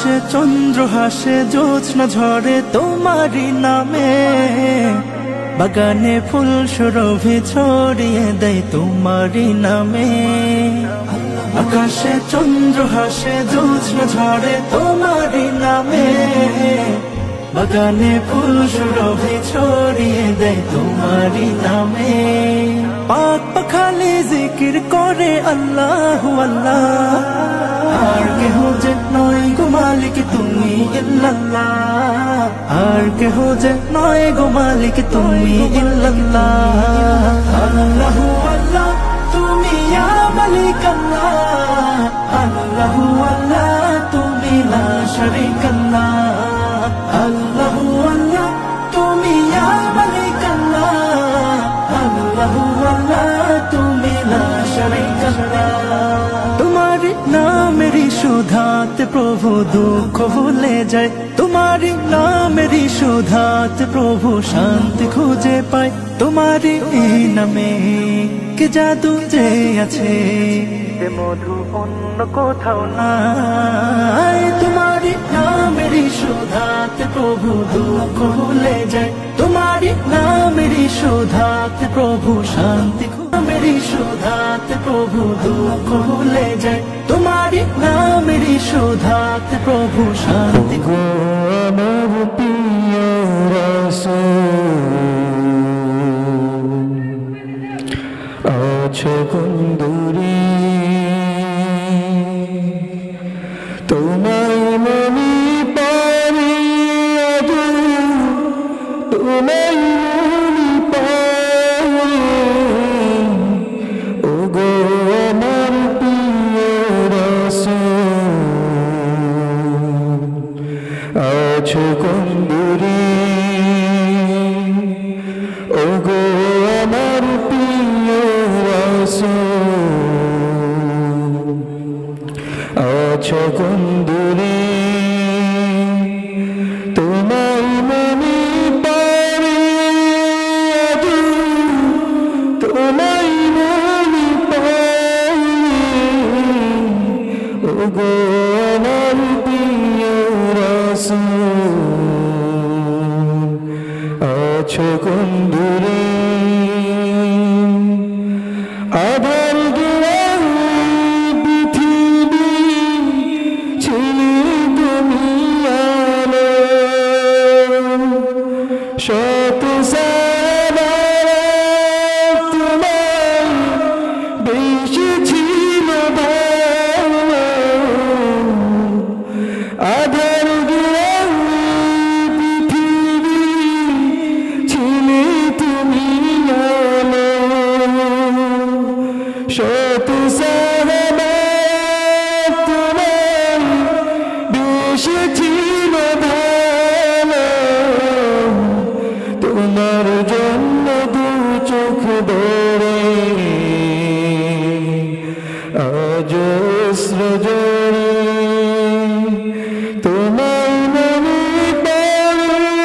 আকাশে চন্দ্র হাসে জ্যোৎস্না ঝরে তোমারি নামে বাগানে ফুল সুরভি ছড়িয়ে দেয় তোমারি নামে আকাশে চন্দ্র হাসে জ্যোৎস্না ঝরে তোমারি নামে বাগানে ফুল সুরভি ছড়িয়ে দেয় তোমারি নামে পাক পাখালি জিকির করে আল্লাহু আল্লাহ আর কেহ যে নয় গো মালিক তুমি ইল্লাল্লাহ আর কেহ যে নয় গো মালিক তুমি ইল্লাল্লাহ আল্লাহু আল্লাহ তুমি ইয়া মালিক আল্লাহ আল্লাহু আল্লাহ তুমি লা শারীক আল্লাহ আল্লাহু আল্লাহ তুমি ইয়া মালিক আল্লাহ আল্লাহু আল্লাহ তুমি লা শারীক আল্লাহ তোমারি নামেরই সুধাতে প্রভু দুঃখ ভুলে যায় তোমারি নামেরই সুধাতে প্রভু শান্তি খুঁজে পায় তোমারি এই নামে কে জাদু যে আছে যে মধু অন্য কোথাও নাই তোমারি নামেরই সুধাতে প্রভু দুঃখ ভুলে যায় তোমারি নামেরই সুধাতে প্রভু শান্তি মেরি সুধাতে প্রভু দুঃখ ভুলে যায় তোমারি নামেরই সুধাতে প্রভু শান্তি আমার প্রিয় রাসূল আছো কুন্দুরি তোমায় মনি পারি আজু তোমায় মনি পারি ওগো আমার প্রিয় রাসূল আছো কুন্দুরি ওগো আমার প্রিয় রাসূল আছো কুন্দুরি তোমায় মনি পারি আজু তোমায় মনি পারি ওগো আমার প্রিয় রাসূল আছো কুন্দুরি আধার গিরাই পৃথিবী ছিলে তুমি আলো শত সারা তোমায় বেশি ছিল ভালো আধার গিরাই পৃথিবী ছিলে তুমি আলো শত সারা তোমায় বেশি ছিল ভালো তোমার জন্য দু চোখ ধরে আজ অশ্রুজরে তোমায় মনে পড়ে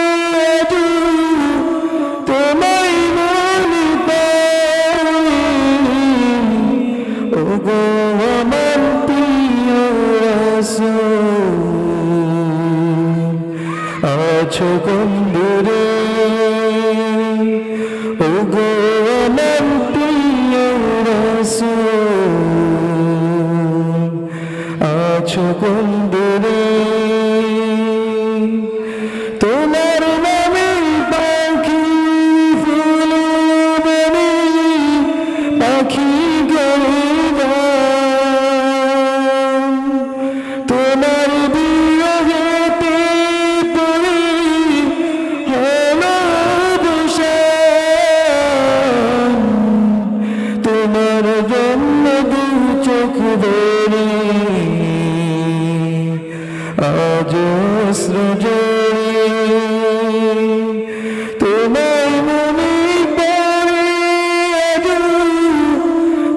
আজু তোমায় মনে পড়ে ওগো আমার প্রিয় রাসূল আছো কুন্দুরি ওগো আমার প্রিয় রাসূল আছো কুন্দুরি তোমার নামে পাখি ফুল বনে পাখি গলে তোমার বিরহেতে পড়ে হলো অবসান তোমার জন্য দু চোখ ধরে আজ অশ্রুজরে তোমায় মনে পড়ে আজু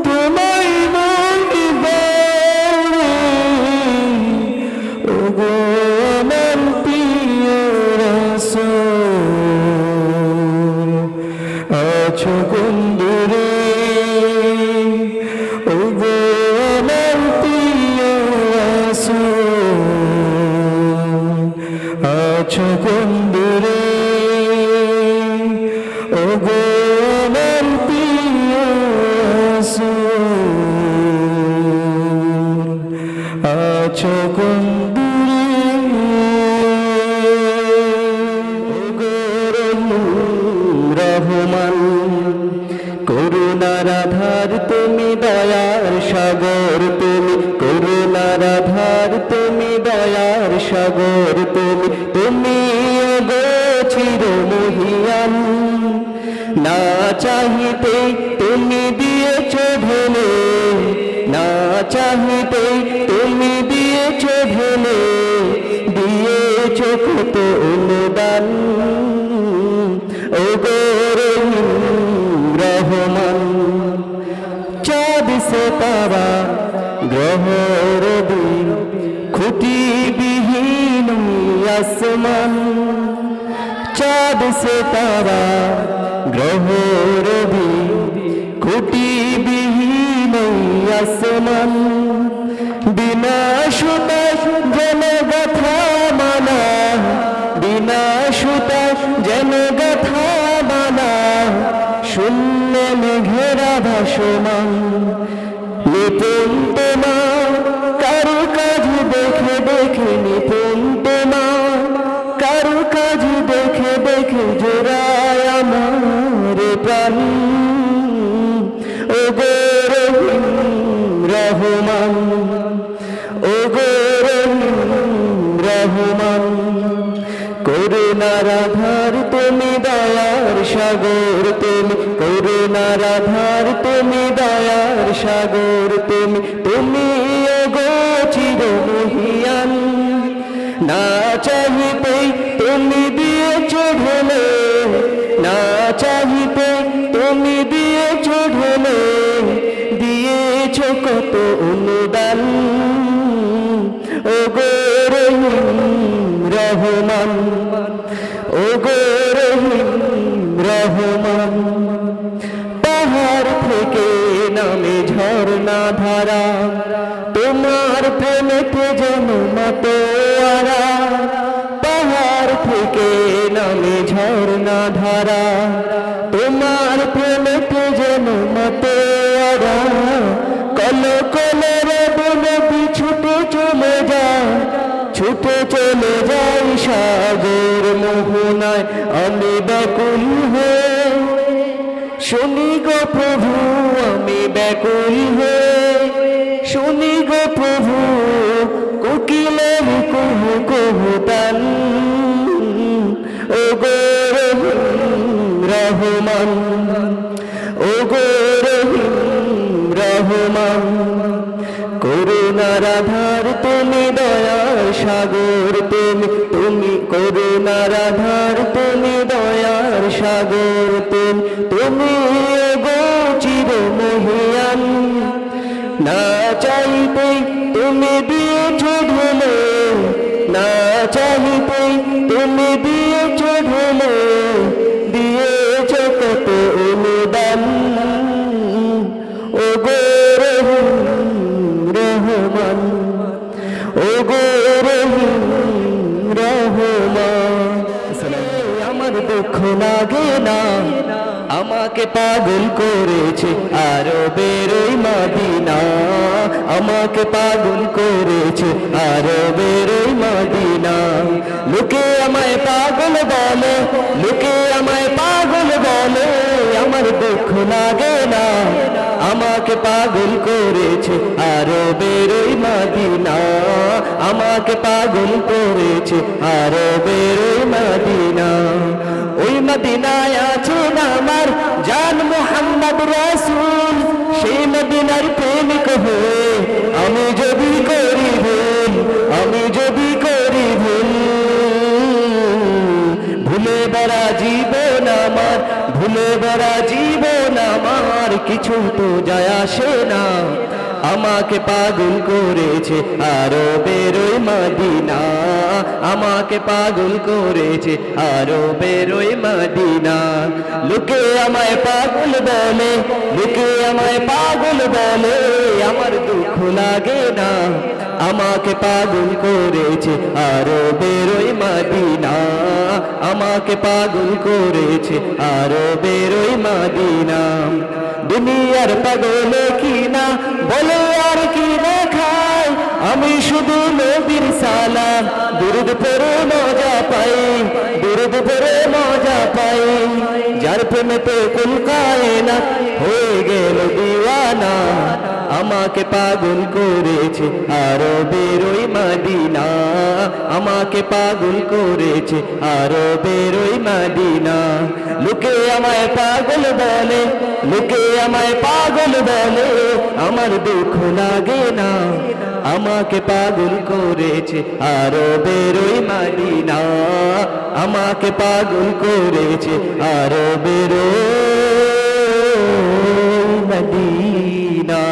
তোমায় মনে পড়ে ওগো আমার প্রিয় রাসূল আছো কুন্দুরি ওগো আমার প্রিয় রাসূল আছো কোন দূরে ওগো আমার প্রিয় রাসূল আছো কোন রহমান করুণার আধার তুমি দয়ার সাগর তুমি করুণার আধার তুমি দয়ার সাগর তুমি তুমি ওগো চিরমহিয়ান না চাহিতে তুমি দিয়েছো ঢেলে না চাহিতে তুমি দিয়েছো ঢেলে দিয়েছো কত অনুদান ওগো রহমান চাঁদ সিতারা গ্রহ রবি খুঁটি বিহীন আসমান চাঁদ সিতারা গ্রহ রবি খুঁটি বিহীন আসমান বিনা সুতা যেন গাথা মালা বিনা সুতা যেন গাথা মালা শূন্য মেঘেরা ভাসমান নিপুণ তোমার কারু কাজ দেখে দেখে নিপুণ তোমার কারু কাজ দেখে দেখে জোড়ায় আমার প্রাণ ওগো রহমান ওগো রহমান করুণার আধার তুমি দয়ার সাগর তুমি করুণার আধার তুমি দয়ার সাগর তুমি তুমি ওগো চিরমহিয়ান না চাহিতে তুমি দিয়েছো ঢেলে না চাহিতে তুমি দিয়েছো ঢেলে দিয়েছো কত অনুদান ওগো রহমান ওগো রহমান পাহাড় থেকে নামে ঝর্ণা ধারা তোমার প্রেমেতে যেন মাতোয়ারা পাহাড় থেকে নামে ঝর্ণা ধারা তোমার প্রেমেতে যেন মাতোয়ারা কল কলের বনবি ছুটে চলে যায় ছুটে চলে যাই সাগর মোহনায় আমি ব্যাকুল হয়ে শুনি গো প্রভু আমি ব্যাকুল হয়ে শুনি গো প্রভু কোকিলের কুহু কুহু তান ওগো রহমান ওগো রহমান করুণার আধার তুমি দয়ার সাগর তুমি তুমি করুণার আধার তুমি দয়ার সাগর তুমি তুমি ওগো চিরমহিয়ান না চাইতে তুমি দিয়েছো ঢেলে না চাইতে তুমি দিয়েছো ঢেলে দিয়েছো কত অনুদান ওগো রহমান ওগো রহমান আমার দুঃখ লাগে না আমাকে পাগল করেছে আরো বেরোই মদিনা আমাকে পাগল করেছে আরো বেরোই মদিনা লোকে আমায় পাগল বলে লোকে আমায় পাগল বলে আমার দুঃখ লাগে না আমাকে পাগল করেছে আরো বেরোই মদিনা আমাকে পাগল করেছে আরো বেরোই মদিনা ওই মদিনায় আছে আমার জান মুহাম্মদ রাসূল সেই মদিনার প্রেমিক হয়ে আমি যদি করি ভুল আমি যদি করি ভুল ভুলে বড়া জীবন আমার ভুলে বড়া জীবন আমার কিছু তো যায় আসে না আমাকে পাগল করেছে আরো বেরোই মদিনা আমাকে পাগল করেছে আরো বেরোই মদিনা লোকে আমায় পাগল বলে লোকে আমায় পাগল বলে আমার দুঃখ লাগে না আমাকে পাগল করেছে আরো বেরোই মদিনা আমাকে পাগল করেছে আরবের ওই মদিনা। দুনিয়ার পাগল কিনা বলে আর কি না খায়, আমি শুধু নবীর সালাম দুরুদ পড়ে মজা পাই, দুরুদ পড়ে মজা পাই। যার প্রেমেতে কুল কায়নাত হয়ে গেল দিওয়ানা, আমাকে পাগল করেছে আরবের ওই মদিনা, আমাকে পাগল করেছে আরবের ওই মদিনা। লোকে আমায় পাগল বলে, লোকে আমায় পাগল বলে, আমার দুঃখ লাগে না, আমাকে পাগল করেছে আরবের ওই মদিনা, আমাকে পাগল করেছে আরবের ওই মদিনা।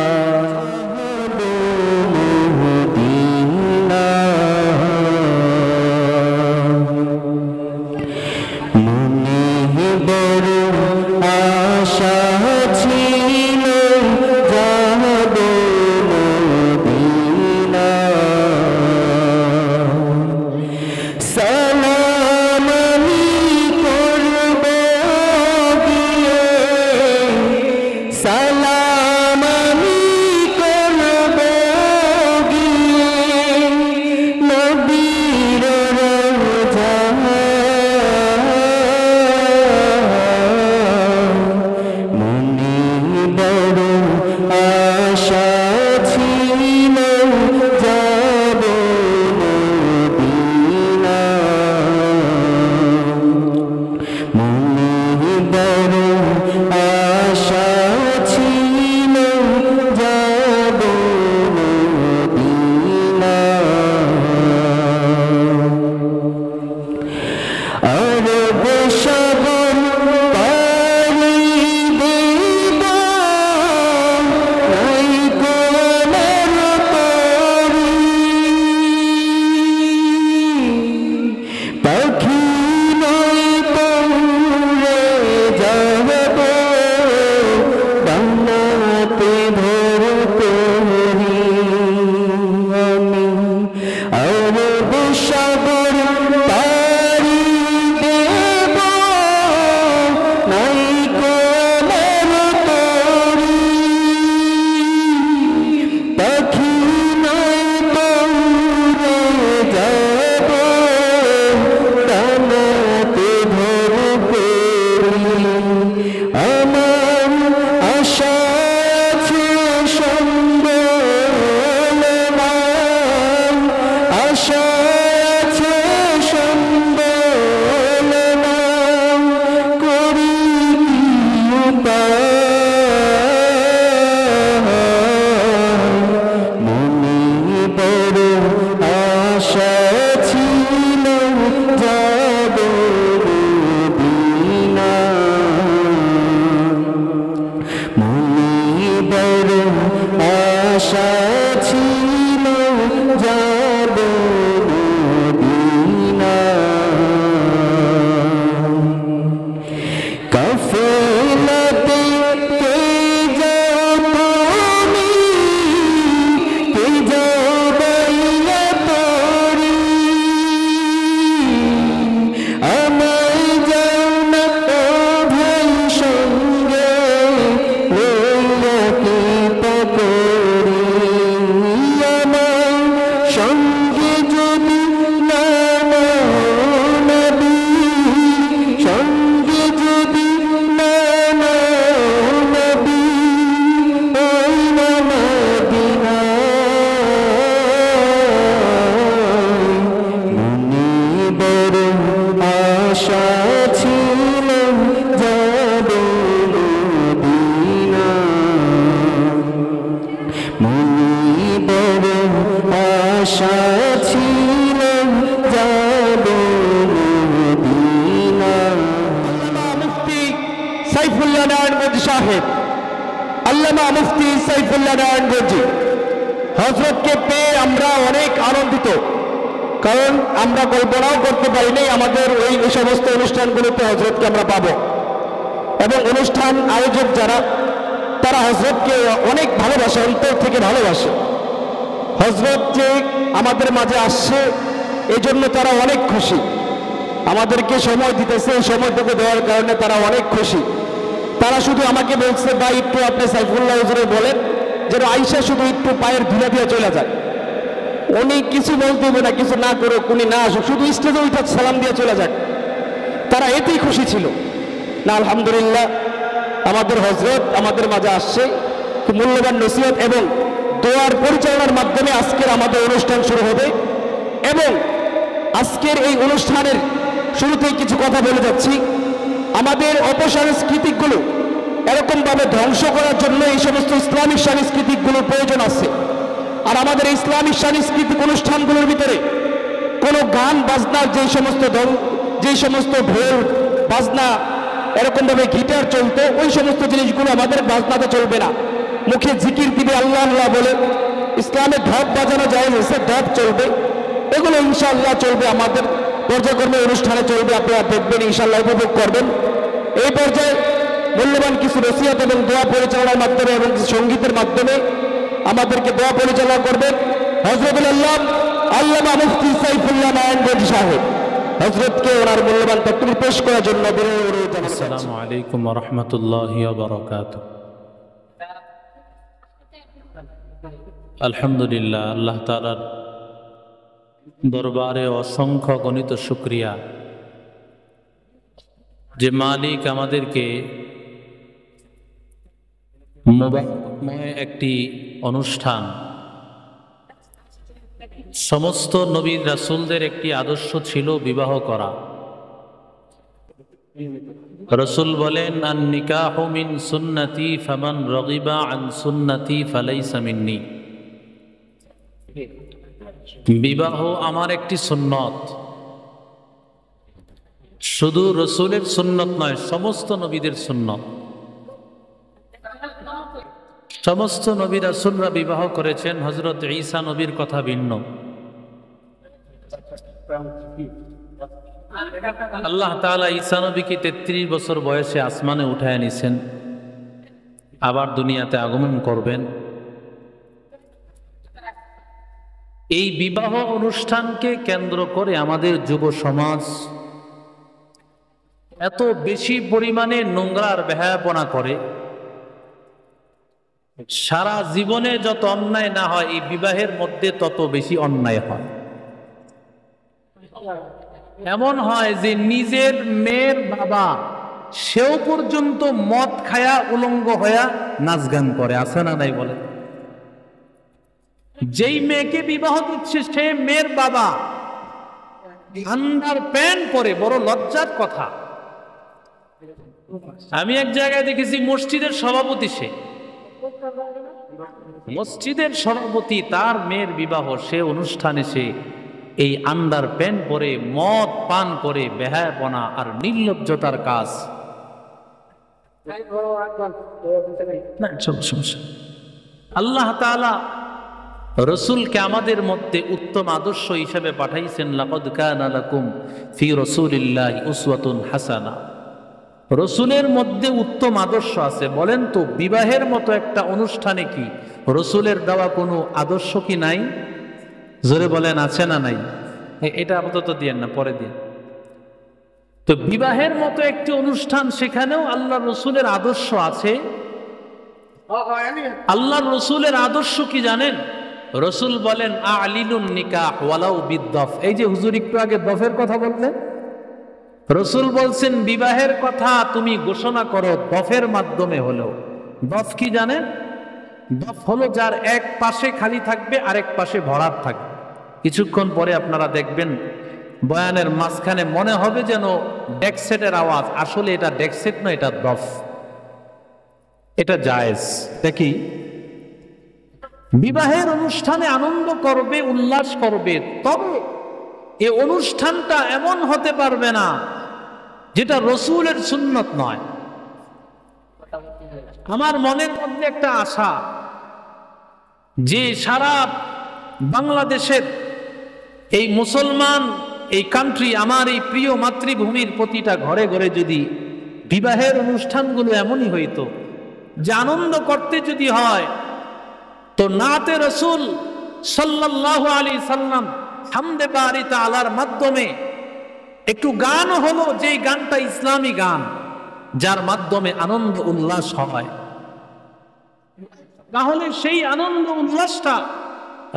সাইফুল্লাহ নারায়ণগঞ্জ সাহেব, আল্লামা মুফতি সাইফুল্লাহ নারায়ণগঞ্জ হযরতকে পেয়ে আমরা অনেক আনন্দিত, কারণ আমরা কল্পনাও করতে পারিনি আমাদের ওই সমস্ত অনুষ্ঠানগুলোতে হযরতকে আমরা পাবো। এবং অনুষ্ঠান আয়োজক যারা, তারা হযরতকে অনেক ভালোবাসে, অন্তর থেকে ভালোবাসে। হযরত যে আমাদের মাঝে আসছে এজন্য তারা অনেক খুশি। আমাদেরকে সময় দিতেছে, এই সময়টুকু দেওয়ার কারণে তারা অনেক খুশি। তারা শুধু আমাকে বলছে ভাই একটু আপনি সাইফুল্লাহ হুজুরে বলেন যেন আইসা শুধু একটু পায়ের ধুলা দিয়ে চলে যায়, উনি কিছু বলতে হবে না, কিছু না করুক, উনি না আসুক, শুধু স্টেজে ওইটা সালাম দিয়ে চলে যাক, তারা এতেই খুশি ছিল না। আলহামদুলিল্লাহ আমাদের হজরত আমাদের মাঝে আসছে, খুব মূল্যবান নসিহত এবং দোয়ার পরিচালনার মাধ্যমে আজকের আমাদের অনুষ্ঠান শুরু হবে। এবং আজকের এই অনুষ্ঠানের শুরুতেই কিছু কথা বলে যাচ্ছি, আমাদের অপসাংস্কৃতিকগুলো এরকমভাবে ধ্বংস করার জন্য এই সমস্ত ইসলামিক সাংস্কৃতিকগুলোর প্রয়োজন আছে। আর আমাদের ইসলামিক সাংস্কৃতিক অনুষ্ঠানগুলোর ভিতরে কোনো গান বাজনার যেই সমস্ত ঢোল বাজনা এরকমভাবে গিটার চলতো, ওই সমস্ত জিনিসগুলো আমাদের বাজনাতে চলবে না। মুখে জিকির দিবে আল্লাহ আল্লাহ বলে, ইসলামে ঢপ বাজানো যায় হয়েছে, ঢপ চলবে, এগুলো ইনশাআল্লাহ চলবে, আমাদের পর্যায়ক্রমে অনুষ্ঠানে চলবে, আপনারা দেখবেন ইনশাআল্লাহ, উপভোগ করবেন। এই পর্যায়ে মূল্যবান কিছু নসিহত এবং দোয়া পরিচালনার মাধ্যমে এবং সঙ্গীতের মাধ্যমে আমাদেরকে দোয়া পরিচালনা করবেন হযরতুল আল্লামা মুফতি সাইফুল্লাহ নারায়ণগঞ্জ সাহেব। হযরতকে ওনার মূল্যবান তকরির পেশ করার জন্য অনুরোধ জানাচ্ছি। আসসালামু আলাইকুম ওয়া রাহমাতুল্লাহি ওয়া বারাকাতুহু। আলহামদুলিল্লাহ, আল্লাহ তাআলার দরবারে অসংখ্য গণিত শুকরিয়া যে মালিক আমাদেরকে মুবারকময় একটি অনুষ্ঠান, সমস্ত নবী রাসূলদের একটি আদর্শ ছিল বিবাহ করা। রাসূল বলেন, আন নিকাহু মিন সুন্নতি ফামান রাগিবা আন সুন্নতি ফালাইসা মিন্নি। বিবাহ আমার একটি সুন্নত, শুধু রাসূলের সুন্নত নয়, সমস্ত নবীদের সুন্নত। সমস্ত নবী রাসূলরা বিবাহ করেছেন, হযরত ঈসা নবীর কথা ভিন্ন। আল্লাহ তাআলা ঈসা নবীকে 33 বছর বয়সে আসমানে উঠায় নিছেন, আবার দুনিয়াতে আগমন করবেন। এই বিবাহ অনুষ্ঠানকে কেন্দ্র করে আমাদের যুব সমাজ এত বেশি পরিমাণে নোংরার বেহায়াপনা করে, সারা জীবনে যত অন্যায় না হয় এই বিবাহের মধ্যে তত বেশি অন্যায় হয়। এমন হয় যে নিজের মেয়ের বাবা সেও পর্যন্ত মদ খায়া উলঙ্গ হইয়া নাচ গান করে, আছে না নাই বলে? যেই মেয়েকে বিবাহ দিচ্ছে সে মেয়ের বাবা আন্ডার প্যান্ট পরে, বড় লজ্জার কথা। আমি এক জায়গায় দেখেছি মসজিদের সভাপতি, সে মসজিদের সভাপতি, তার মেয়ের বিবাহ, সে অনুষ্ঠানে সে এই আন্ডার প্যান্ট পরে মদ পান করে বেহায়াপনা আর নির্লজ্জতার কাজ। আল্লাহ তাআলা রাসূলকে আমাদের মধ্যে উত্তম আদর্শ হিসেবে পাঠাইছেন, লাকাদ কানা লাকুম ফি রাসূলিল্লাহি উসওয়াতুন হাসানা। রাসূলের মধ্যে উত্তম আদর্শ আছে। বলেন তো, বিবাহের মতো একটা অনুষ্ঠানে কি রাসূলের দেওয়া কোনো আদর্শ কি নাই? জোরে বলেন, আছে না নাই? এটা আপাতত দিয়েন না, পরে দিন। তো বিবাহের মতো একটি অনুষ্ঠান, সেখানেও আল্লাহ রাসূলের আদর্শ আছে। আল্লাহ রাসূলের আদর্শ কি জানেন? রাসূল বলেন, আলিলুন নিকাহ ওয়ালাউ বিদ্দফ। এই যে হুজুর একটু আগে দফের কথা বললেন, রাসূল বলছেন বিবাহের কথা তুমি ঘোষণা করো দফের মাধ্যমে হলেও। দফ কি জানেন? দফ হলো যার এক পাশে খালি থাকবে, আরেক পাশে ভরাট থাকবে। কিছুক্ষণ পরে আপনারা দেখবেন বয়ানের মাঝখানে মনে হবে যেন ডেকসেটের আওয়াজ, আসলে এটা ডেকসেট নয়, এটা দফ। এটা জায়েজ। দেখি, বিবাহের অনুষ্ঠানে আনন্দ করবে, উল্লাস করবে, তবে এই অনুষ্ঠানটা এমন হতে পারবে না যেটা রাসূলের সুন্নত নয়। আমার মনের মধ্যে একটা আশা যে সারা বাংলাদেশের এই মুসলমান এই কান্ট্রি, আমার এই প্রিয় মাতৃভূমির প্রতিটা ঘরে ঘরে যদি বিবাহের অনুষ্ঠানগুলো এমনই হইতো যে আনন্দ করতে যদি হয় তো নাতে রাসূল সাল্লাল্লাহু আলাইহি সাল্লাম হামদে বারি তাআলার মাধ্যমে একটু গান হলো, যেই গানটা ইসলামী গান, যার মাধ্যমে আনন্দ উল্লাস হয়, তাহলে সেই আনন্দ উল্লাসটা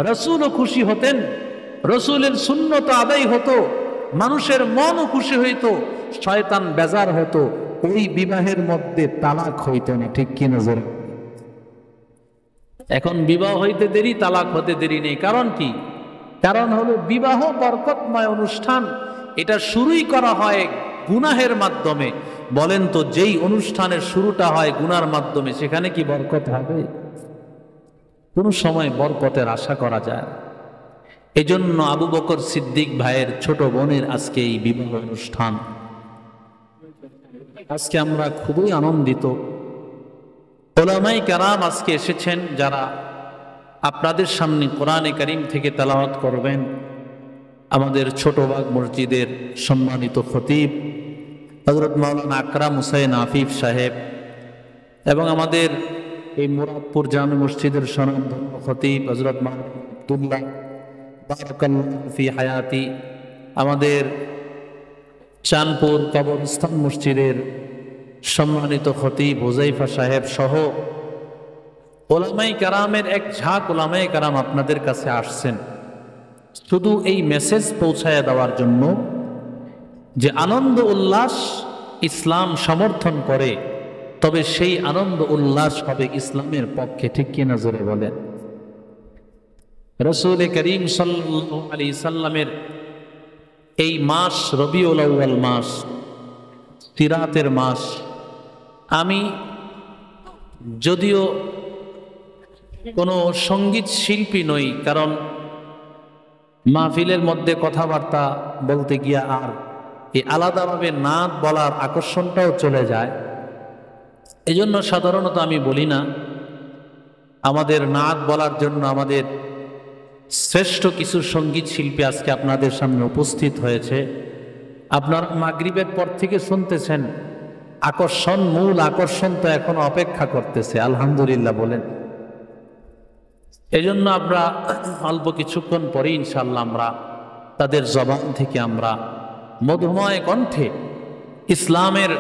রাসূলও খুশি হতেন, রাসূলের সুন্নত আদায় হতো, মানুষের মনও খুশি হইতো, শয়তান বেজার হতো, ওই বিবাহের মধ্যে তালাক হইতো না। ঠিক কি নজর? এখন বিবাহ হইতে দেরি, তালাক হতে দেরি নেই। কারণ কি? কারণ হলো বিবাহ বরকতময় অনুষ্ঠান, এটা শুরুই করা হয় গুনাহের মাধ্যমে। বলেন তো, যেই অনুষ্ঠানের শুরুটা হয় গুনার মাধ্যমে, সেখানে কি বরকত হবে? কোনো সময় বরকতের আশা করা যায়। এজন্য আবু বকর সিদ্দিক ভাইয়ের ছোট বোনের আজকে এই বিবাহ অনুষ্ঠান। আজকে আমরা খুবই আনন্দিত। উলামায়ে কেরাম আজকে এসেছেন, যারা আপনাদের সামনে কোরআনে কারীম থেকে তেলাওয়াত করবেন। আমাদের ছোটবাগ মসজিদের সম্মানিত খতিব হযরত মাওলানা আকরাম হুসাইন আফিফ সাহেব, এবং আমাদের এই মুরাদপুর জামে মসজিদের স্বনামধন্য খতিব হযরত মাওলানা আব্দুল্লাহ বারাকাল্লাহু ফি হায়াতি, আমাদের চাঁদপুর কবরস্থান মসজিদের সম্মানিত খতিব হুযায়ফা সাহেব সহ উলামায়ে কেরামের এক ঝাঁক উলামায়ে কেরাম আপনাদের কাছে আসছেন শুধু এই মেসেজ পৌঁছায় দেওয়ার জন্য যে আনন্দ উল্লাস ইসলাম সমর্থন করে, তবে সেই আনন্দ উল্লাস হবে ইসলামের পক্ষে। ঠিক কি নজরে বলেন? রাসূল করিম সাল্লাল্লাহু আলাইহি সাল্লামের এই মাস রবিউল আউয়াল মাস, তিরাতের মাস। আমি যদিও কোনো সঙ্গীত শিল্পী নই, কারণ মাহফিলের মধ্যে কথাবার্তা বলতে গিয়া আর এই আলাদাভাবে নাত বলার আকর্ষণটাও চলে যায়। এজন্য সাধারণত আমি বলি না। আমাদের নাত বলার জন্য আমাদের শ্রেষ্ঠ কিছু সঙ্গীত শিল্পী আজকে আপনাদের সামনে উপস্থিত হয়েছে। আপনারা মাগরিবের পর থেকে শুনতেছেন, আকর্ষণ, মূল আকর্ষণ তো এখনো অপেক্ষা করতেছে। আলহামদুলিল্লাহ বলেন। এজন্য আমরা অল্প কিছুক্ষণ পরে ইনশাআল্লাহ আমরা তাদের জবান থেকে আমরা মধুময় কণ্ঠে ইসলামের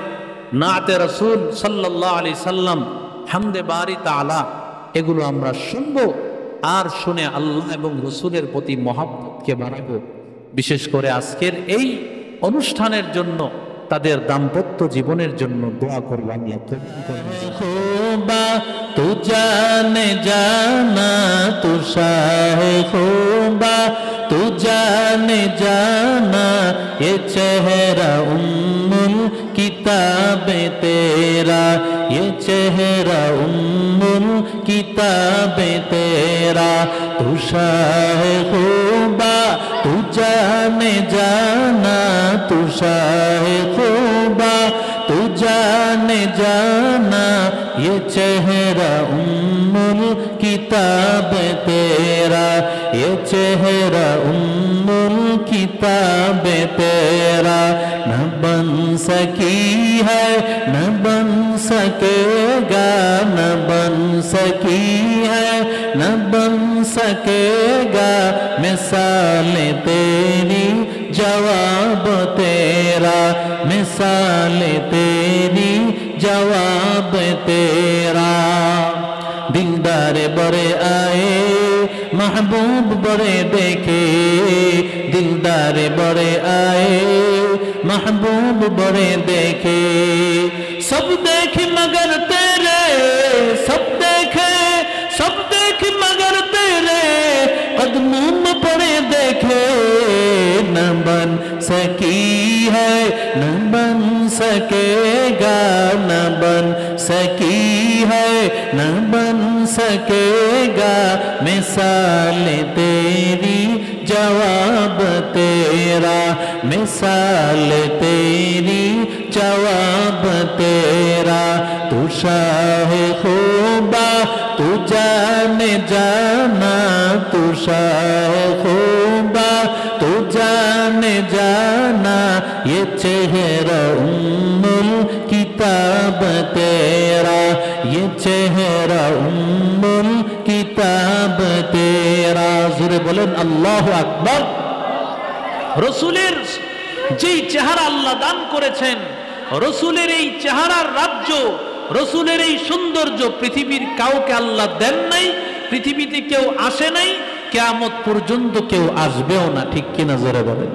নাতে রাসূল সাল্লাল্লাহু আলাইহি সাল্লাম, হামদে বারি তাআলা, এগুলো আমরা শুনবো আর শুনে আল্লাহ এবং রাসূলের প্রতি মহব্বতকে বাড়াবো। বিশেষ করে আজকের এই অনুষ্ঠানের জন্য, তাদের দাম্পত্য জীবনের জন্য দোয়া করব। আল্লাহ খুবা তু জানে জানা তু শাহে খুবা তু জানে জানা ये चेहरा उम्मुल किताबे तेरा, ये चेहरा उम्मुल किताबे तेरा, तू शाहे खूबा तू जाने जाना, तू शाहे खूबा तू जाने जाना, ये चेहरा उम्मुल किताब तेरा, ये चेहरा उम्मुल किताब तेरा, न बन सकी है न बन सकेगा, न बन सकी है न बन सकेगा, मिसाल तेरी जवाब तेरा, मिसाल तेरी जवाब तेरा, दिलदार बड़े आए महबूब बड़े देखे, दिलदार बड़े आए महबूब बड़े देखे, सब देखे मगर तेरे, सब देखे मगर तेरे कदमों में पड़े देखे, न बन सकी है न बन सकेगा, न बन सकी है न बन सकेगा, मिसाल तेरी जवाब तेरा, मिसाल तेरी जवाब तेरा, तू शाहे खूबा तू जाने जाना, तू शाहे खूबा तू जाने जाना, ये चेहरा उम्मुल किताब तेरा, ये चेहरा उम्मुल किताब तेरा। ज़ोरे बोलेन अल्लाहु আকবার। রসুলের যেই চেহারা আল্লাহ দান করেছেন, রসুলের এই চেহারার রাজ্য, রসুলের এই সৌন্দর্য পৃথিবীর কাউকে আল্লাহ দেন নাই, পৃথিবীতে কেউ আসে নাই, কিয়ামত পর্যন্ত কেউ আসবেও না। ঠিক কিনা জোরে বলেন?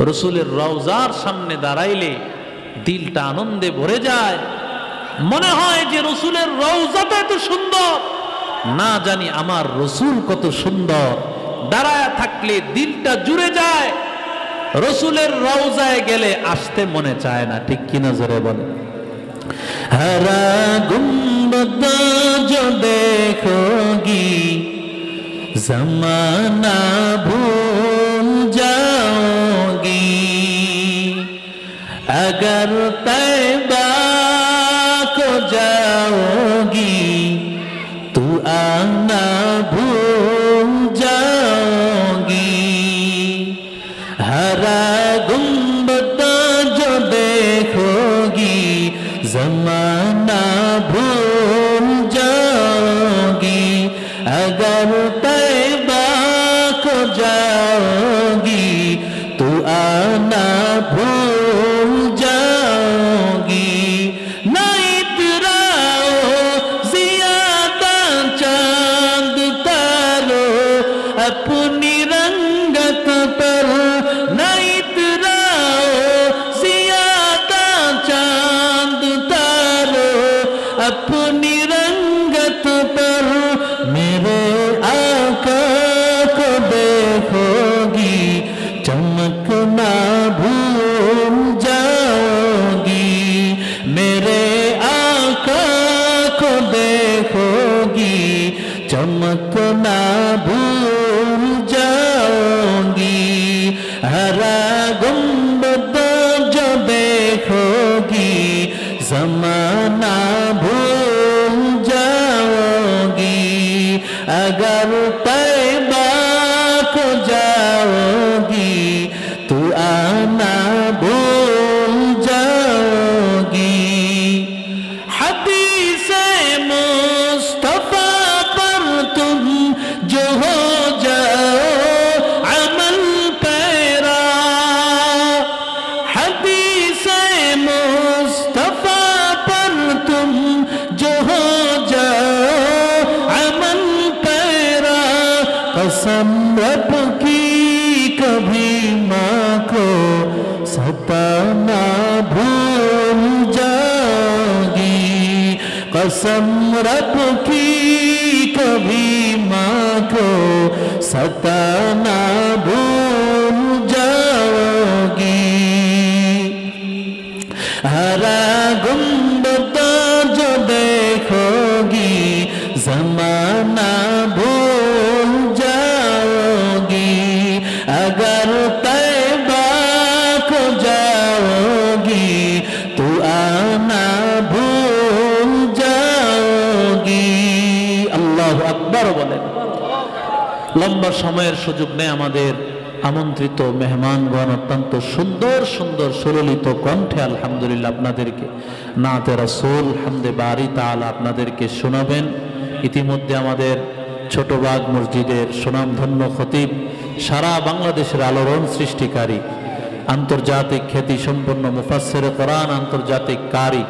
রসুলের রওজার সামনে দাঁড়াইলে দিলটা আনন্দে ভরে যায়, মনে হয় যে রসুলের রওজাটা এত সুন্দর, না জানি আমার রসুল কত সুন্দর। দাঁড়ায় থাকলে দিলটা জুড়ে যায়, রসুলের রওজায় গেলে আসতে মনে চায় না। ঠিক কিনা জোরে বলেন? हरा गुंबद जो देखोगी जमाना भूल जाओगी, अगर तैबा को जाओगी तू आना भूल जाओगी। हरा गुंबद जो देखोगी जमाना भूल जाओगी, अगर तैबा को जाओगी तो आना भूल जाओगी। ना इतराओ ज़ियादा चांद तारो अपनी रंगत पर, ना इतराओ ज़ियादा चांद तारो अपनी रंगत पर, मेरे आका को देखोगी चमकना भूल जाओगी। मेरे आका को देखोगी चमकना भूल जाओगी। हरा गुंबद जो देखोगी जमाना भूल जाओगी, अगर तैबा को जाओगी तो आना भूल जाओगी। हदीसे मुस्तफा पर तुम जो हो जाओ अमल पैरा, हदीसे मुस्तफा पर तुम जो हो जाओ अमल पैरा, कसम रब की कभी माँ को सताना भूल जाओगी। कसम रब की कभी माँ को सताना भूल जाओगी। हरा गुंबद जो देखोगी जमाना भूल जाओगी, अगर तैबा को जाओगी तो आना भूल जाओगी। अल्लाहु अकबर बोलें। লম্বা সময়ের সুযোগ নেই আমাদের আমন্ত্রিত মেহমানগণ অত্যন্ত সুন্দর সুন্দর সুললিত কণ্ঠে আলহামদুলিল্লাহ আপনাদেরকে নাতে রাসূল হামদে বারি তাআলা আপনাদেরকে শোনাবেন। ইতিমধ্যে আমাদের ছোটবাগ মসজিদের সুনামধন্য খতিব, সারা বাংলাদেশের আলোড়ন সৃষ্টিকারী, আন্তর্জাতিক খ্যাতি সম্পন্ন মুফাসসিরে কোরআন, আন্তর্জাতিক কারি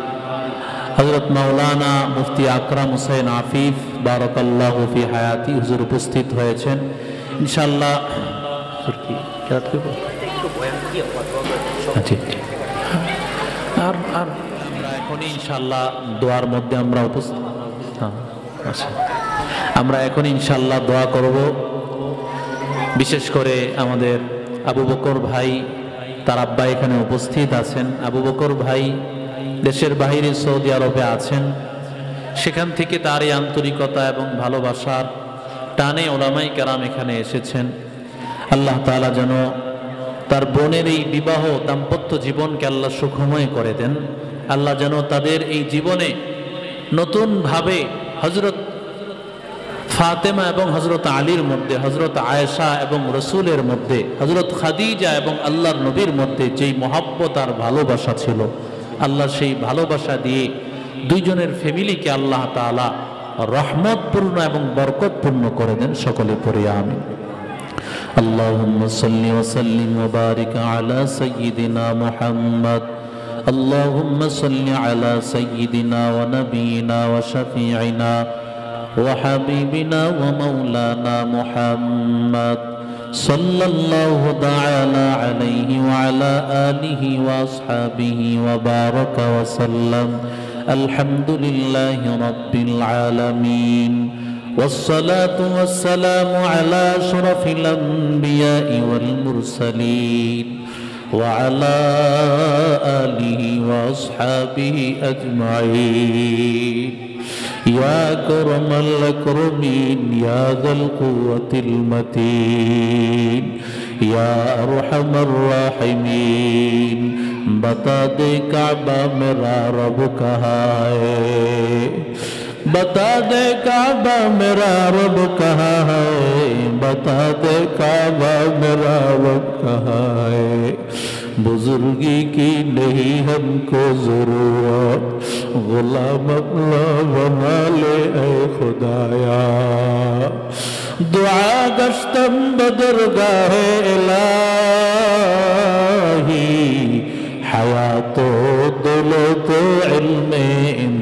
হযরত মাওলানা মুফতি আকরাম হোসেন আফিফ বারাকাল্লাহু ফি হায়াতি হুজুর উপস্থিত হয়েছেন। ইনশাআল্লাহ আমরা এখনই ইনশাআল্লাহ দোয়ার মধ্যে আমরা উপস্থিত, আমরা এখন ইনশাআল্লাহ দোয়া করব। বিশেষ করে আমাদের আবু বকর ভাই, তার আব্বা এখানে উপস্থিত আছেন। আবু বকর ভাই দেশের বাইরে সৌদি আরবে আছেন, সেখান থেকে তার এই আন্তরিকতা এবং ভালোবাসার টানে ওলামায়ে কেরাম এখানে এসেছেন। আল্লাহ তাআলা যেন তার বোনের এই বিবাহ দাম্পত্য জীবনকে আল্লাহ সুখময় করে দেন। আল্লাহ যেন তাদের এই জীবনে নতুনভাবে হযরত ফাতেমা এবং হযরত আলীর মধ্যে, হযরত আয়েশা এবং রসুলের মধ্যে, হযরত খাদিজা এবং আল্লাহর নবীর মধ্যে যেই মহব্বত আর ভালোবাসা ছিল, আল্লাহ সেই ভালোবাসা দিয়ে দুইজনের ফ্যামিলিকে আল্লাহ তাআলা রহমতপূর্ণ এবং বরকতপূর্ণ করে দেন। সকলে পড়ি আমিন। اللهم صل وسلم وبارك على سيدنا محمد اللهم صل على سيدنا ونبينا وشفيعنا وحبيبنا ومولانا محمد صلى الله تعالى عليه وعلى آله وأصحابه وبارك وسلم الحمد لله رب العالمين والصلاة والسلام على أشرف الأنبياء والمرسلين وعلى آله وأصحابه أجمعين يا أكرم الأكرمين يا ذا القوة المتين يا أرحم الراحمين बता दे काबा मेरा रब कहाँ है बता दे काबा मेरा रब कहाँ है बता दे काबा मेरा रब कहाँ है बुजुर्गी की नहीं हमको जरूरत गुलाम अपना बना ले ऐ खुदाया दुआ गश्तम बदरगाहे इलाही हयातो दौलतो इल्मे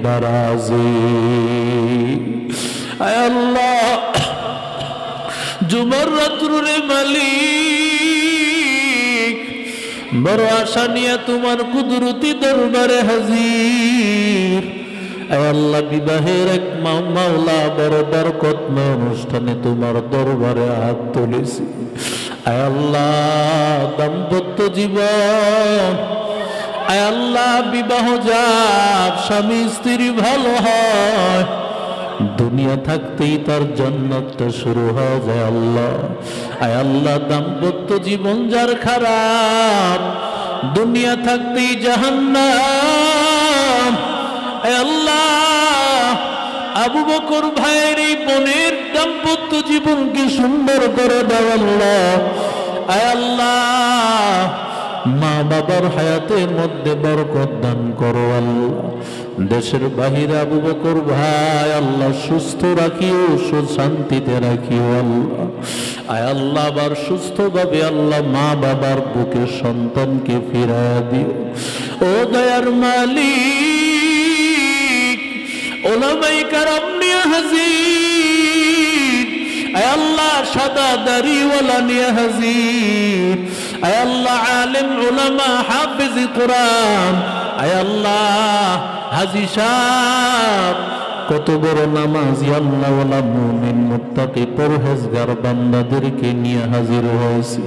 दराजी ऐ अल्लाह जुमर्रतुर मालिक बड़ आशा निये तुम्हार कुदरती दरबारे हाजिर ऐ अल्लाह विवाहेर एक माওলা बड़ बरकतमय अनुष्ठाने तुम्हार दरबारे हाथ तुलेছি ऐ अल्लाह दाम्पत्य जीवन ऐ अल्लाह विवाह जात स्वामी स्त्री भालो হয় दुनिया থাকতেই তার জান্নাতটা শুরু হয়ে যায় আল্লাহ আয় আল্লাহ দাম্পত্য জীবন যার খারাপ দুনিয়া থাকতেই জাহান্নাম আয় আল্লাহ আবু বকর ভাইয়ের এই বোনের দাম্পত্য জীবনকে সুন্দর করে দাও আল্লাহ আয় আল্লাহ মা বাবার হায়াতের মধ্যে বরকত দান করো আল্লাহ দেশের বাহিরে আবু বকর ভাই আল্লাহ সুস্থ রাখিও শান্তিতে রাখিও আল্লাহ আয় আল্লাহ আবার সুস্থভাবে আল্লাহ মা বাবার বুকে সন্তানকে ফিরিয়ে দিও ও দয়ার মালিক ওলামায়ে কেরাম নিয়ে হাজির আয় আল্লাহ সাদা দাড়িওয়ালা নিয়ে হাজির আয় আল্লাহ আলেম উলামা হাফেজ কোরআন আয় আল্লাহ হাজী সাহেব কত বড় নামাজি আল্লাহওয়ালা মুমিন মুত্তাকি পরহেজগার বান্দাদেরকে নিয়ে হাজির হয়েছি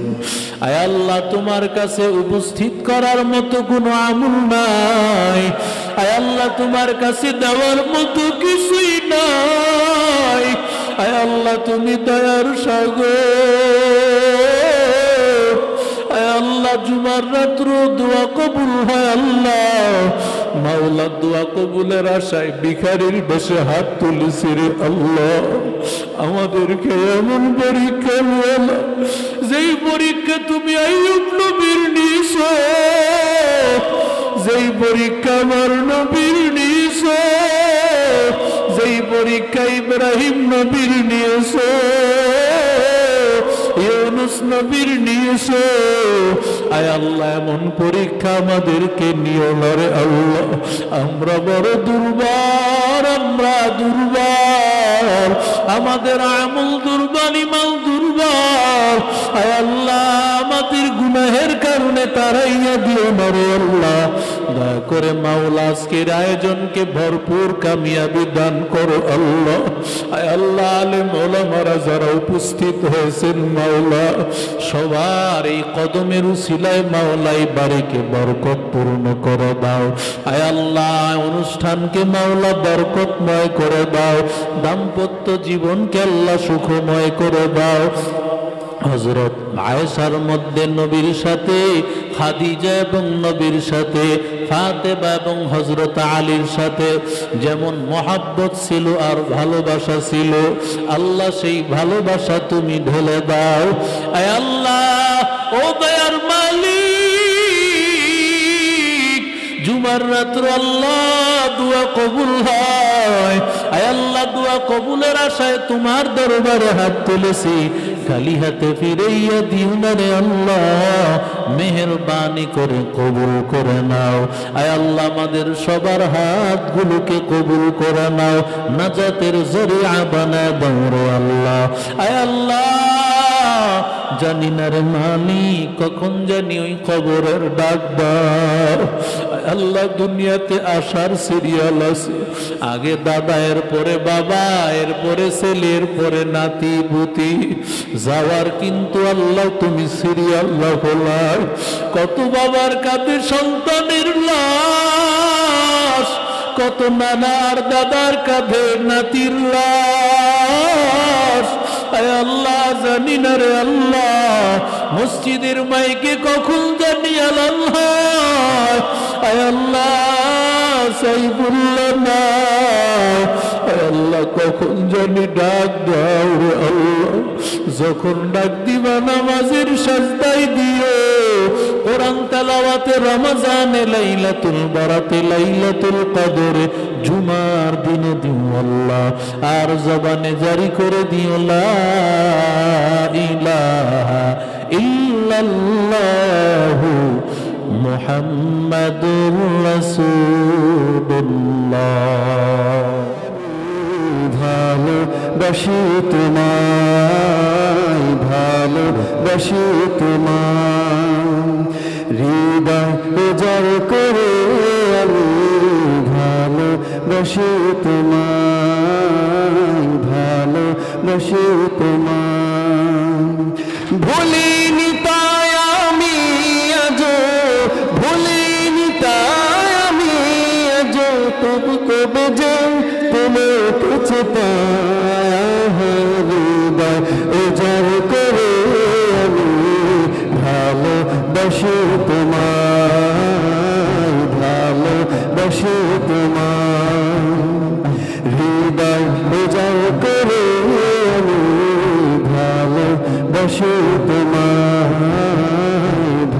আয় আল্লাহ তোমার কাছে উপস্থিত করার মতো কোনো আমল নাই আয় আল্লাহ তোমার কাছে দেওয়ার মতো কিছুই নাই আয় আল্লাহ তুমি দয়ার সাগর আয় আল্লাহ জুমার রাত্র দোয়া কবুল হয় আল্লাহ মাওলা দোয়া কবুলের আশায় ভিখারির বেশে হাত তুলেছি রে আল্লাহ আমাদেরকে এমন পরীক্ষা নিও না যেই পরীক্ষা তুমি আইয়ুব নবীর নিছো যেই পরীক্ষা আমার নবীর নিছো যেই পরীক্ষা ইব্রাহিম নবীর নিয়েছো ইউনুস নবীর নিয়েছো আয় আল্লাহ এমন পরীক্ষা আমাদেরকে নিও না রে আল্লাহ আমরা বড় দুর্বল আমাদের আমল দুর্বল ইমান দুর্বল আয় আল্লাহ আমাদের গুনাহের কারণে তারাইয়া দিও না রে আল্লাহ দয়া করে মাওলা আজকের আয়োজনকে ভরপুর কামিয়াবি দান করো আল্লাহ আয় আল্লাহ আলেম ওলামারা যারা উপস্থিত হয়েছেন মাওলা সবার এই কদমের উসিলায় মাওলা এই বাড়িকে বরকত পূর্ণ করে দাও আয় আল্লাহ অনুষ্ঠানকে মাওলা বরকতময় করে দাও দাম্পত্য জীবনকে আল্লাহ সুখময় করে দাও হযরত আয়েশার মধ্যে নবীর সাথে খাদিজা এবং নবীর সাথে ফাতেমা এবং হযরত আলীর সাথে যেমন মহব্বত ছিল আর ভালোবাসা ছিল আল্লাহ সেই ভালোবাসা তুমি ঢেলে দাও আয় আল্লাহ ও দয়ার মালিক জুমার রাত্র আল্লাহ দুয়া কবুল হয় আয় আল্লাহ দুয়া কবুলের আশায় তোমার দরবারে হাত তুলেছি খালি হাতে ফিরাইয়া দিও না রে আল্লাহ, মেহেরবানি করে কবুল করে নাও। আয় আল্লাহ আমাদের সবার হাতগুলোকে কবুল করে নাও, নাজাতের জরিয়া বানায় দাও রে আল্লাহ। আয় আল্লাহ জানি না রে মালিক কখন জানি ওই কবরের ডাক দাও। আল্লাহ দুনিয়াতে আসার সিরিয়াল আছে, আগে দাদা, এরপরে বাবা, এরপরে ছেলে, এরপরে নাতি পুতি, যাওয়ার কিন্তু আল্লাহ তুমি সিরিয়াল হলাই। কত বাবার কাঁধে সন্তানের লাশ, কত নানার দাদার কাঁধে নাতির লাশ। আয় আল্লাহ জানি না রে আল্লাহ মসজিদের মাইকে কখন জানি আল্লাহ, আয় আল্লাহ সাইফুল্লাহ না, আয় আল্লাহ কখন জানি ডাক দাও রে আল্লাহ। যখন ডাক দিবা নামাজের সাজদায় দিও, কোরআন তেলাওয়াতে, রমজানে, লাইলাতুল বারাতে, লাইলাতুল কদরে, জুমার দিনে দিও আল্লাহ। আর জবানে জারি করে দিও লা ইলাহা ইল্লাল্লাহু মুহাম্মাদুর রাসূলুল্লাহ। ভালোবাসি তোমায়, ভালোবাসি তোমায়, হৃদয় উজাড় করে আমি ভালোবাসি তোমায়, ভালোবাসি তোমায়। ভুলিনি তাই আমি আজো, ভুলিনি তাই আমি আজো, তবু কবে যে তোমার কাছে হৃদয় উজাড় করে আমি ভালোবাসি তোমায়, ভালোবাসি তোমায়, হৃদয় উজাড় করে আমি ভালোবাসি তোমায়,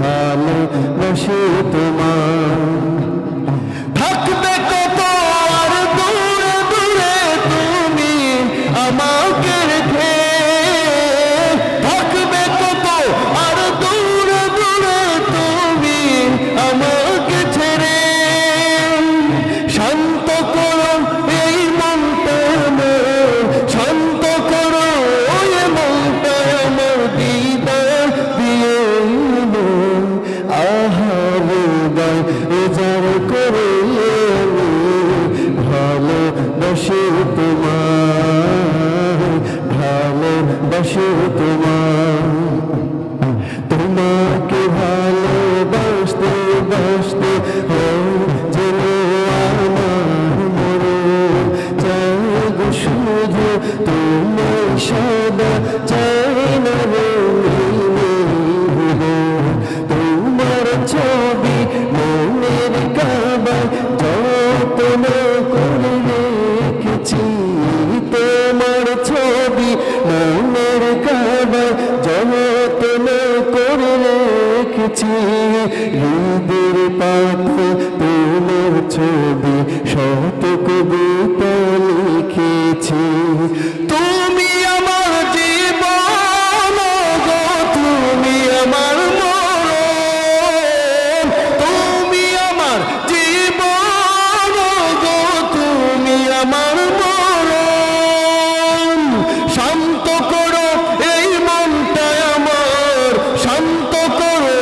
ভালোবাসি তোমায়। থাকবে কত আর দূরে দূরে তুমি আমাকে রেখে, থাকবে কত আর দূরে দূরে তুমি আমাকে ছেড়ে। শান্ত করো এই মনটা আমার, শান্ত করো এই মনটা আমার, দিদার দিয়ে আহার উজাড় করে ভালোবাসি তোমায়, ভালোবাসি তোমায়। তোমাকে ভালোবাসতে বাসতে যেন আমার মরণ চাই গো, শুধু তোমায় সদা চাই না তোমার ছবি মনের কাবায় যত্ন করে রেখেছি, তোমার ছবি মনের কাবায় যত্ন করে রেখেছি। হৃদের পাতা তোমার ছবি শত কবিতা লিখেছি। তুমি আমার জীবন গো, তুমি আমার মরণ, তুমি আমার জীবন গো, তুমি আমার মরণ। শান্ত করো এই মনটা আমার, শান্ত করো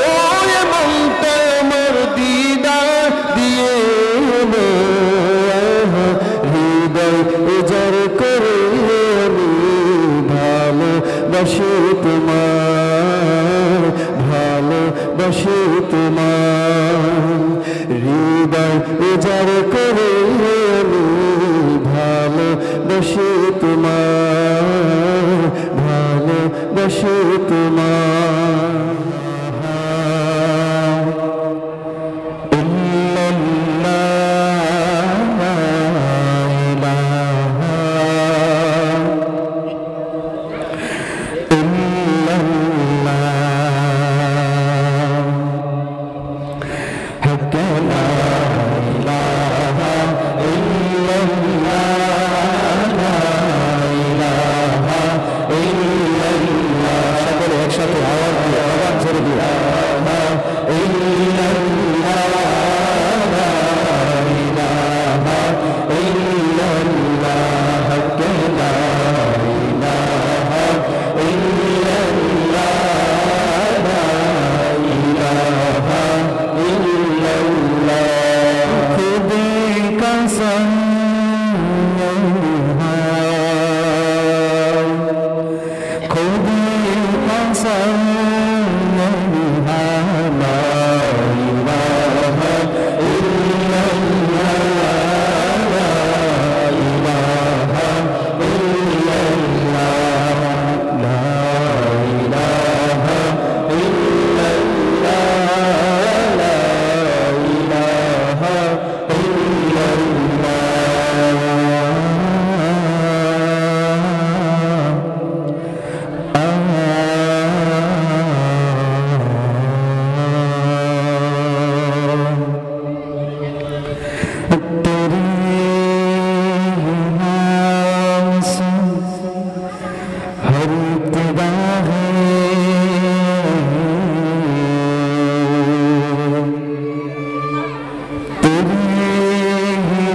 এই মনটা আমার, দিদার দিয়ে হৃদয় উজাড় করে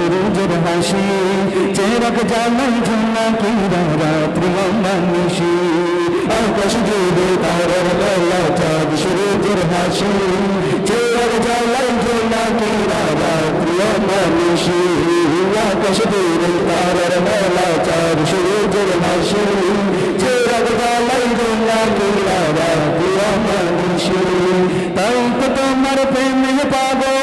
সূর্যের হাসি চেরাক জ্বালাই ঝোনাকিরা রাত্রি নিশি আকাশ জুড়ে তারার বেলা চাঁদ সূর্যের হাসি চেরাক জ্বালাই ঝোনাকিরা রাত্রি নিশি আকাশ জুড়ে তারার বেলা চাঁদ সূর্যের হাসি চেরাক জ্বালাই ঝোনাকিরা রাত্রি নিশি তাই তো তোমার প্রেমে পাগল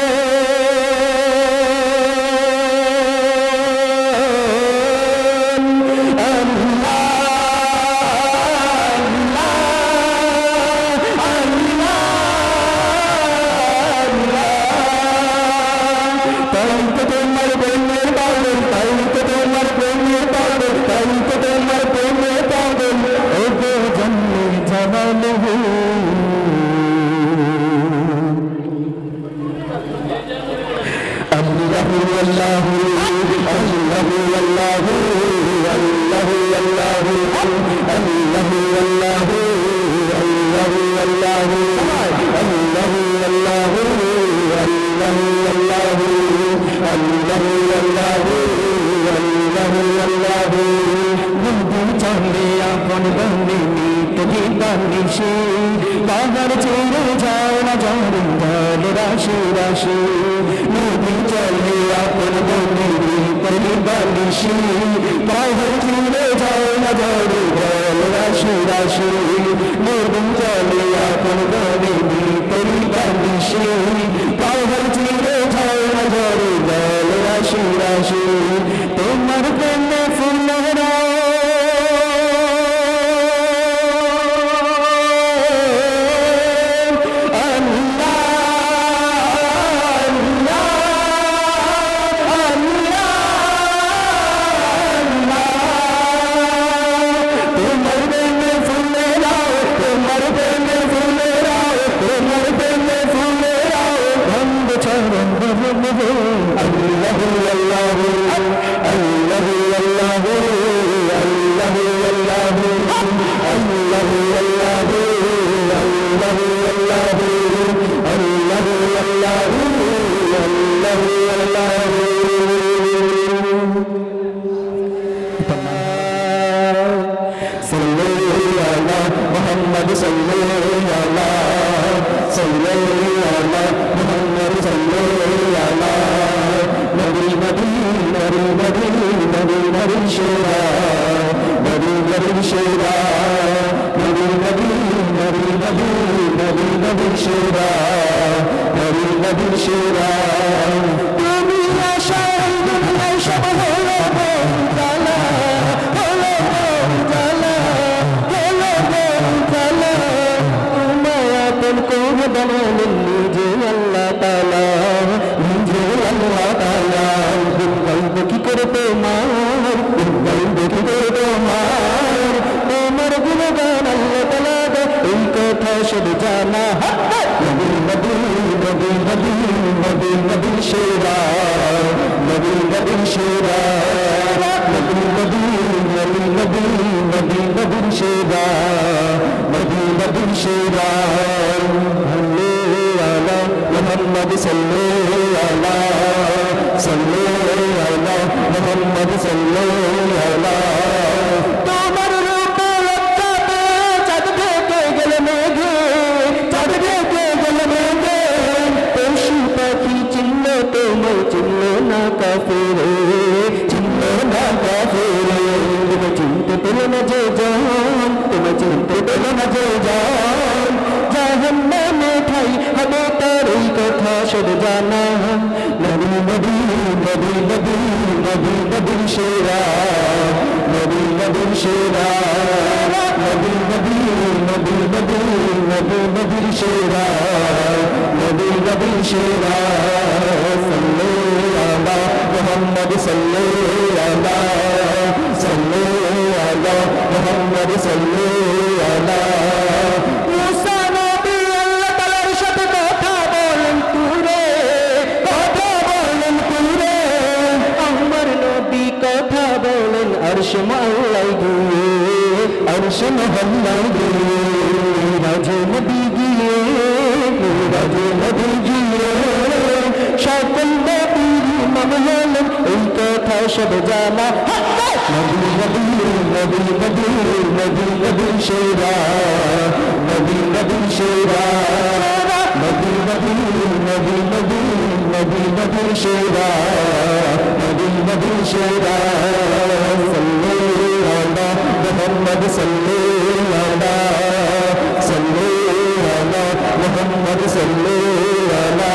বাগার ছেড়ে যাও না জলে জলে রাশি রাশি নদী চলে আপন বনে বালিশি বাগার ছেড়ে যাও না জলে জলে রাশি রাশি নদী চলে আপন বনে বালিশি বাগার ছেড়ে যাও না জলে জলে রাশি রাশি তোমার প্রেমে ফুলরা সকল সব জানা নবী নবী নবী নবী নবী নবী সেরা নবী নবী সেরা নবী নবী নবী নবী নবী নবী সেরা নবী নবী সেরা সাল্লাল্লাহু আলা মুহাম্মদ সাল্লাল্লাহু আলা মুহাম্মদ সাল্লাল্লাহু আলা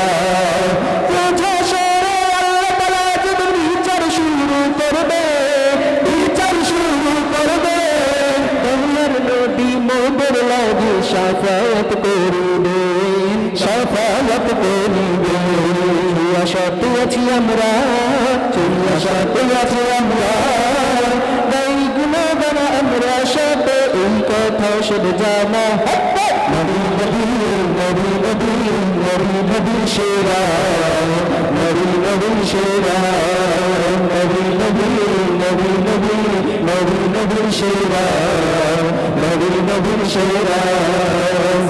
শাফায়াত করিবেন শাফায়াত করিবেন আশাতে আছি আমরা চলি আশাতে আছি আমরা নাই গুনাহগার আমরা সাথে এই কথা সব জানা নবী নবী নবী নবী নবী নবী সেরা নবী নবী সেরা নবী নবী নবী নবী নবী নবী সেরা নবী নবী সেরা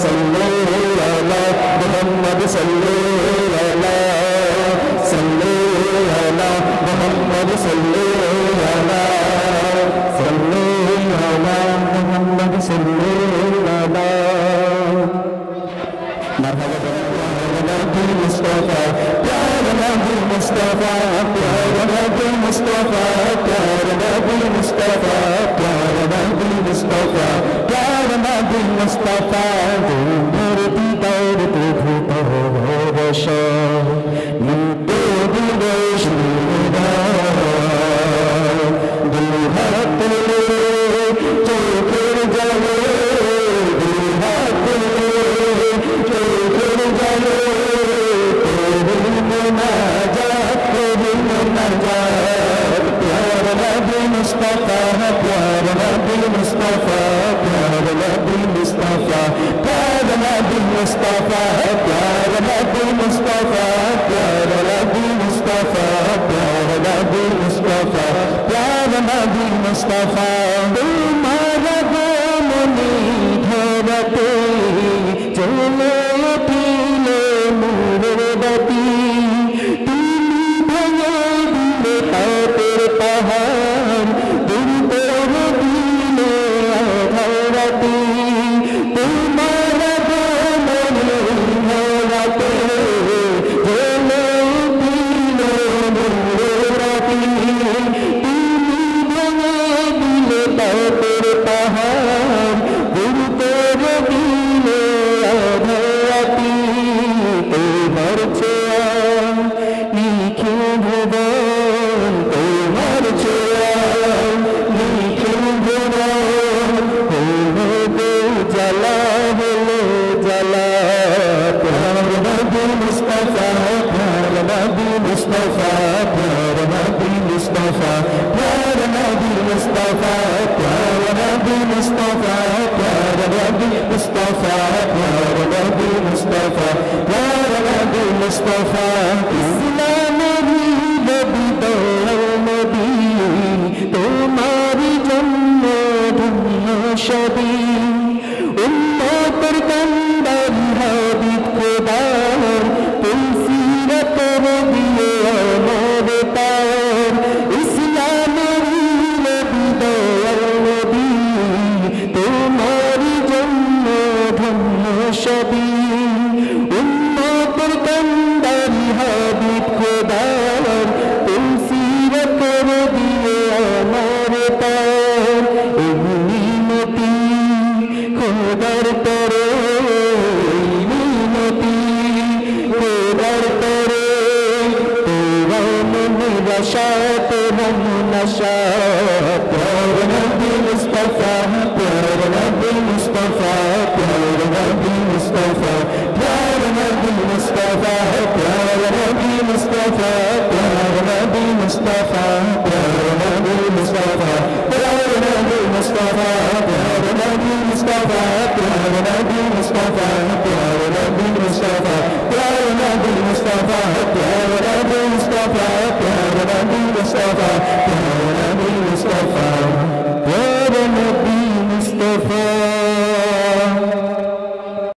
সাল্লাল্লাহু আলা মুহাম্মদ সাল্লাল্লাহু আলা সাল্লাল্লাহু আলা মুহাম্মদ সাল্লাল্লাহু আলা সাল্লাল্লাহু আলা মুহাম্মদ সাল্লাল্লাহু আলা مرحبا نبي مصطفى يا نبي مصطفى يا نبي مصطفى يا نبي مصطفى يا نبي مصطفى يا نبي مصطفى نور ديدار देखत हो बशा मुझे दिलश मेरा दिल हाथ ले चोकर जाए दिल हाथ ले चोकर जाए तेरी मुनाजात प्यार नबी मुस्तफा प्यार नबी मुस्तफा प्यार नबी मुस्तफा प्यार नबी मुस्तफा प्यार नबी मुस्तफा प्यार नबी मुस्तफा प्यार नबी मुस्तफा प्यार नबी मुस्तफा तुम्हारा गोमनी धरते चले उठिले मूर्ति তুমি ভেঙে দিলে পাপের পাহাড় দূর করে দিলে আধারাতি তোমার গোমনে ধরাতে জেলে উঠিলে মূর্তি তুমি ভেঙে দিলে পাপের পাহাড় দূর করে দিলে আধারাতি তোমার ছোঁয়া নিখিল ভুবন তোমার ছোঁয়া নিখিল ভুবন হলো জ্বালা হলো জ্বালা প্যার নবী মুস্তফা প্যার নবী মুস্তফা প্যার নবী মুস্তফা প্যার নবী মুস্তফা প্যার নবী মুস্তফা প্যার নবী মুস্তফা প্যার নবী মুস্তফা প্যার নবী মুস্তফা ইসলামেরই নবী দয়াল নবী তোমারই জন্য ধন্য সবই উম্মতের কান্দারি হাবিব খোদার তুলসিরাতের দিয়ে আমর তার ইসলামেরই নবী দয়াল নবী তোমারই জন্য ধন্য সবই উম্মতের কান্দারি হাবিব খোদার তুলসিরাতের দিয়ে আমর তার মিনতি খোদার তরে মিনতি খোদার তরে তোরা মন রসাত মন নশা